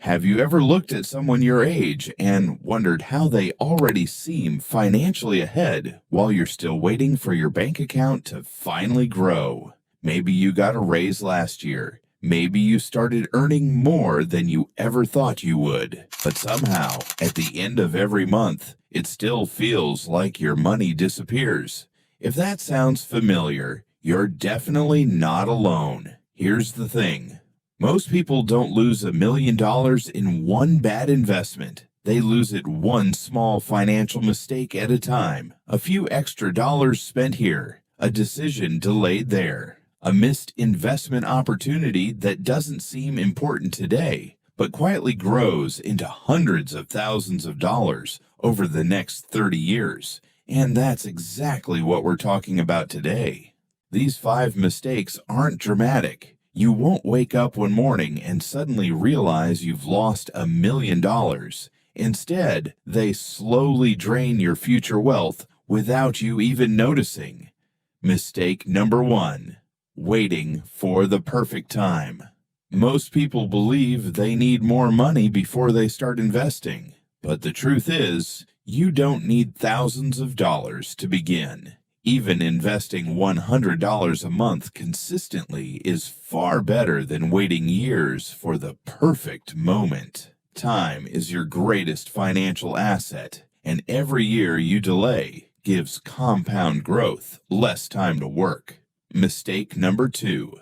Have you ever looked at someone your age and wondered how they already seem financially ahead while you're still waiting for your bank account to finally grow? Maybe you got a raise last year. Maybe you started earning more than you ever thought you would. But somehow, at the end of every month, it still feels like your money disappears. If that sounds familiar, you're definitely not alone. Here's the thing. Most people don't lose $1 million in one bad investment. They lose it one small financial mistake at a time. A few extra dollars spent here, a decision delayed there, a missed investment opportunity that doesn't seem important today, but quietly grows into hundreds of thousands of dollars over the next 30 years. And that's exactly what we're talking about today. These 5 mistakes aren't dramatic. You won't wake up one morning and suddenly realize you've lost $1 million. Instead, they slowly drain your future wealth without you even noticing. Mistake number 1. Waiting for the perfect time. Most people believe they need more money before they start investing. But the truth is, you don't need thousands of dollars to begin. Even investing $100 a month consistently is far better than waiting years for the perfect moment. Time is your greatest financial asset, and every year you delay gives compound growth less time to work. Mistake number 2.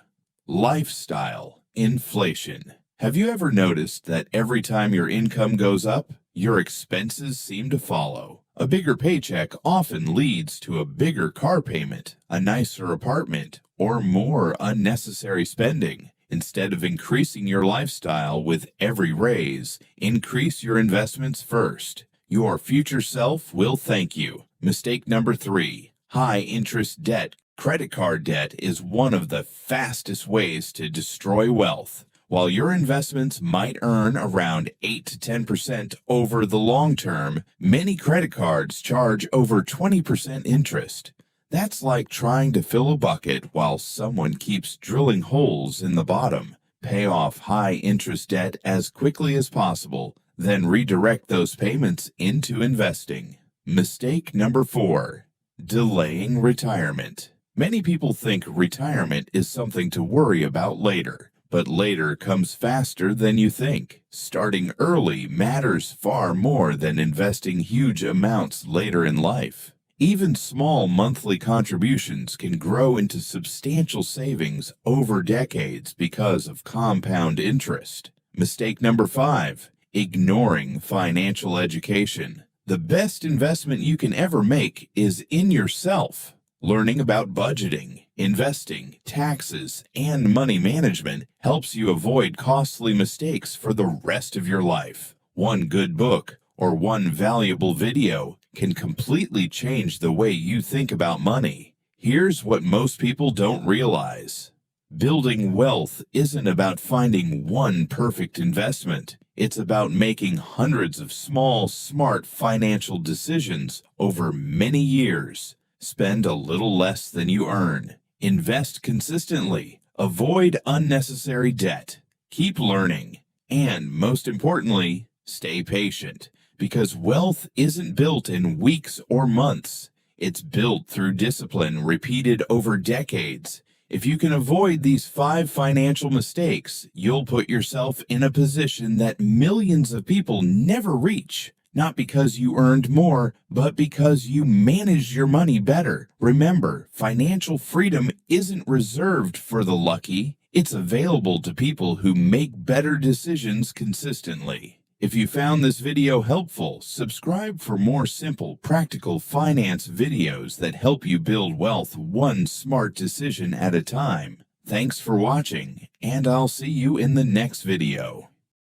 Lifestyle inflation. Have you ever noticed that every time your income goes up, your expenses seem to follow? A bigger paycheck often leads to a bigger car payment, a nicer apartment, or more unnecessary spending. Instead of increasing your lifestyle with every raise, increase your investments first. Your future self will thank you. Mistake number 3. High interest debt. Credit card debt is one of the fastest ways to destroy wealth. While your investments might earn around 8 to 10% over the long term, many credit cards charge over 20% interest. That's like trying to fill a bucket while someone keeps drilling holes in the bottom. Pay off high interest debt as quickly as possible, then redirect those payments into investing. Mistake number 4. Delaying retirement. Many people think retirement is something to worry about later. But later comes faster than you think. Starting early matters far more than investing huge amounts later in life. Even small monthly contributions can grow into substantial savings over decades because of compound interest. Mistake number 5. Ignoring financial education. The best investment you can ever make is in yourself. Learning about budgeting, investing, taxes, and money management helps you avoid costly mistakes for the rest of your life. One good book or one valuable video can completely change the way you think about money. Here's what most people don't realize. Building wealth isn't about finding one perfect investment. It's about making hundreds of small, smart financial decisions over many years. Spend a little less than you earn. Invest consistently. Avoid unnecessary debt. Keep learning. And most importantly, stay patient. Because wealth isn't built in weeks or months. It's built through discipline repeated over decades. If you can avoid these 5 financial mistakes, you'll put yourself in a position that millions of people never reach. Not because you earned more, but because you managed your money better. Remember, financial freedom isn't reserved for the lucky. It's available to people who make better decisions consistently. If you found this video helpful, subscribe for more simple, practical finance videos that help you build wealth one smart decision at a time. Thanks for watching, and I'll see you in the next video.